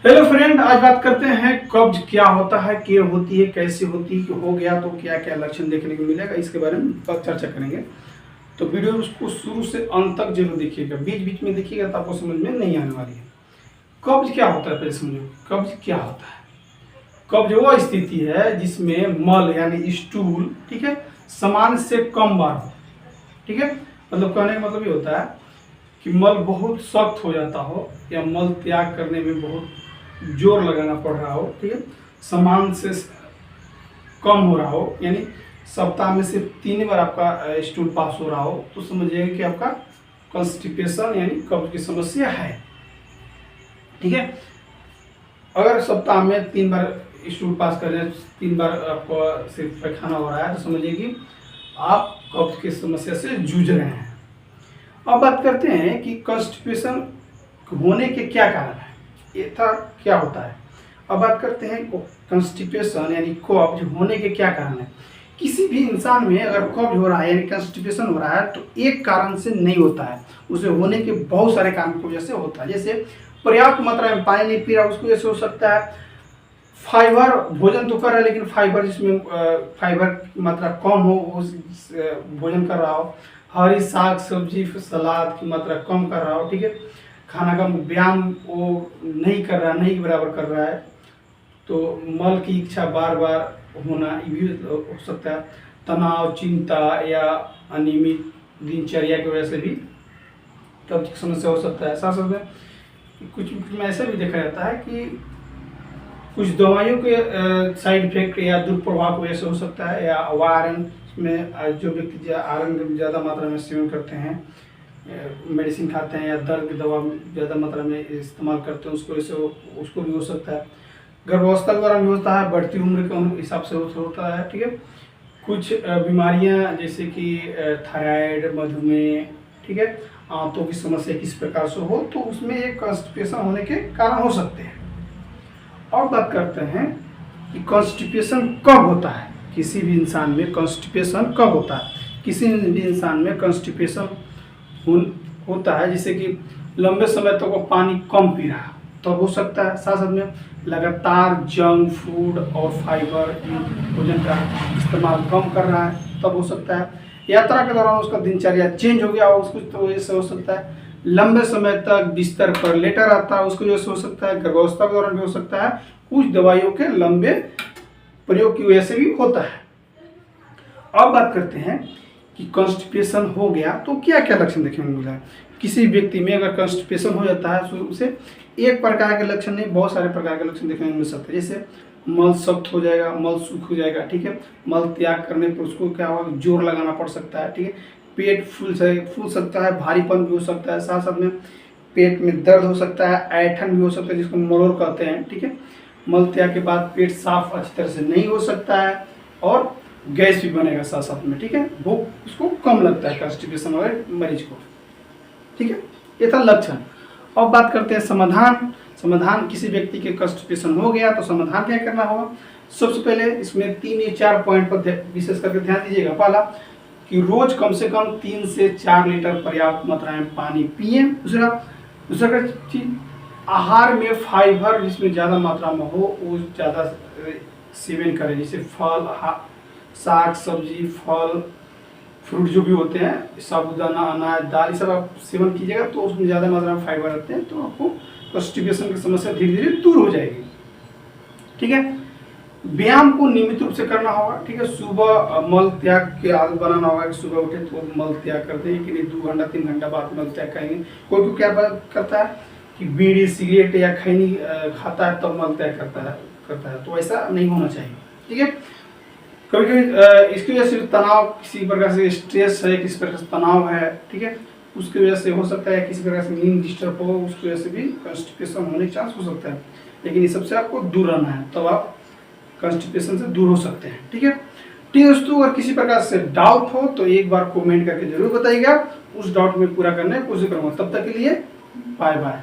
Hello friend, आज बात करते हैं कब्ज क्या होता है, क्या होती है, कैसे होती है, हो गया तो क्या क्या लक्षण देखने को मिलेगा, इसके बारे में चर्चा करेंगे। तो वीडियो को शुरू से अंत तक जरूर देखिएगा, बीच बीच में देखिएगा तो आपको समझ में नहीं आने वाली है। कब्ज क्या होता है पहले समझो। कब्ज क्या होता है? कब्ज वो स्थिति है जिसमें मल यानी स्टूल, ठीक है, सामान्य से कम बार हो। ठीक है, मतलब कहने का मतलब ये होता है कि मल बहुत सख्त हो जाता हो या मल त्याग करने में बहुत जोर लगाना पड़ रहा हो, ठीक है, सामान्य से कम हो रहा हो, यानी सप्ताह में सिर्फ 3 बार आपका स्टूल पास हो रहा हो, तो समझिए कि आपका कॉन्स्टिपेशन यानी कब्ज की समस्या है। ठीक है, अगर सप्ताह में 3 बार स्टूल पास कर रहे हैं, 3 बार आपको सिर्फ पैखाना हो रहा है, तो समझिए कि आप कब्ज की समस्या से जूझ रहे हैं। अब बात करते हैं कि कॉन्स्टिपेशन होने के क्या कारण है, ये था क्या होता है। अब बात करते हैं कॉन्स्टिपेशन यानी कब्ज होने के क्या कारण है। किसी भी इंसान में अगर कब्ज हो रहा है यानी कॉन्स्टिपेशन हो रहा है तो एक कारण से नहीं होता है, उसे होने के बहुत सारे कारण की वजह से होता है। जैसे पर्याप्त मात्रा में पानी नहीं पी रहा, उसकी वजह से हो सकता है। फाइबर, भोजन तो कर रहा है लेकिन फाइबर जिसमें फाइबर की मात्रा कम हो, उस भोजन कर रहा हो। हरी साग सब्जी सलाद की मात्रा कम कर रहा हो, ठीक है, खाना का व्यायाम वो नहीं कर रहा, नहीं बराबर कर रहा है, तो मल की इच्छा बार बार होना ये भी हो सकता है। तनाव, चिंता या अनियमित दिनचर्या की वजह से भी कब्ज की समस्या हो सकता है। साथ साथ में कुछ में ऐसा भी देखा जाता है कि कुछ दवाइयों के साइड इफेक्ट या दुष्प्रभाव की वजह से हो सकता है, या आयरन में जो व्यक्ति आयरन ज़्यादा मात्रा में सेवन करते हैं, मेडिसिन खाते हैं या दर्द की दवा ज़्यादा मात्रा में इस्तेमाल करते हैं, उसको भी हो सकता है। गर्भावस्था के दौरान भी होता है, बढ़ती उम्र के हिसाब से होता है। ठीक है, कुछ बीमारियां जैसे कि थायराइड, मधुमेह, ठीक है, आंतों की समस्या किस प्रकार से हो, तो उसमें एक कॉन्स्टिपेशन होने के कारण हो सकते हैं। और बात करते हैं कि कॉन्स्टिपेशन कब होता है, किसी भी इंसान में कॉन्स्टिपेशन कब होता है। किसी भी इंसान में कॉन्स्टिपेशन होता है जैसे कि लंबे समय तक वो पानी कम पी रहा तो हो सकता है। साथ साथ में लगातार जंक फूड और फाइबर भोजन का इस्तेमाल कम कर रहा है तब हो सकता है। यात्रा के दौरान उसका दिनचर्या चेंज हो गया हो, उसको वजह से हो सकता है। लंबे समय तक बिस्तर पर लेटा रहता है, उसकी वजह से हो सकता है। गर्भावस्था के दौरान भी हो सकता है। कुछ दवाइयों के लंबे प्रयोग की वजह से भी होता है। अब बात करते हैं कि कॉन्स्टिपेशन हो गया तो क्या क्या लक्षण देखने को मिला है। किसी व्यक्ति में अगर कॉन्स्टिपेशन हो जाता है तो उसे एक प्रकार के लक्षण नहीं, बहुत सारे प्रकार के लक्षण देखने को मिल सकते हैं। जैसे मल सख्त हो जाएगा, मल सूख हो जाएगा, ठीक है, मल त्याग करने पर उसको क्या होगा, जोर लगाना पड़ सकता है, ठीक है, पेट फूल सकता है, भारीपन भी हो सकता है, साथ साथ में पेट में दर्द हो सकता है, ऐठन भी हो सकता है जिसको मलोर कहते हैं, ठीक है, मल त्याग के बाद पेट साफ अच्छी तरह से नहीं हो सकता है और गैस भी बनेगा साथ साथ में, ठीक है, भूख उसको कम लगता है कॉन्स्टिपेशन वाले मरीज को, ठीक है, ये था लक्षण। अब बात करते हैं समाधान। समाधान, किसी व्यक्ति के कॉन्स्टिपेशन हो गया तो समाधान क्या करना होगा। सबसे पहले इसमें 3 या 4 पॉइंट पर विशेष करके ध्यान दीजिएगा। पहला कि रोज कम से कम 3 से 4 लीटर पर्याप्त मात्रा में पानी पिए। दूसरा चीज, आहार में फाइबर जिसमें ज़्यादा मात्रा में हो वो ज़्यादा सेवन करें, जैसे फल, साग सब्जी, फल फ्रूट जो भी होते हैं, साबुदाना, अनाज, दाल, ये सब आप सेवन कीजिएगा तो उसमें ज़्यादा मात्रा में फाइबर रहते हैं, तो आपको कॉन्स्टिपेशन की समस्या धीरे धीरे दूर हो जाएगी। ठीक है, व्यायाम को नियमित रूप से करना होगा। ठीक है, सुबह मल त्याग की आदत बनाना होगा कि सुबह उठे तो मल त्याग करते हैं कि नहीं 2 घंटा 3 घंटा बाद मल त्याग करेंगे। कोई क्या बात करता है कि बीड़ी सिगरेट या खैनी खाता है तब मल त्याग करता है, तो ऐसा नहीं होना चाहिए। ठीक है, कभी कभी इसकी वजह से तनाव, किसी प्रकार से स्ट्रेस है, किसी प्रकार से तनाव है, ठीक है, उसकी वजह से हो सकता है। किसी प्रकार से नींद डिस्टर्ब हो, उसकी वजह से भी कॉन्स्टिपेशन होने के चांस हो सकता है। लेकिन ये सबसे आपको दूर रहना है, तब आप कॉन्स्टिपेशन से दूर हो सकते हैं। ठीक है, ठीक है दोस्तों, अगर किसी प्रकार से डाउट हो तो एक बार कमेंट करके जरूर बताइएगा, उस डाउट में पूरा करने की कोशिश करूँगा। तब तक के लिए बाय बाय।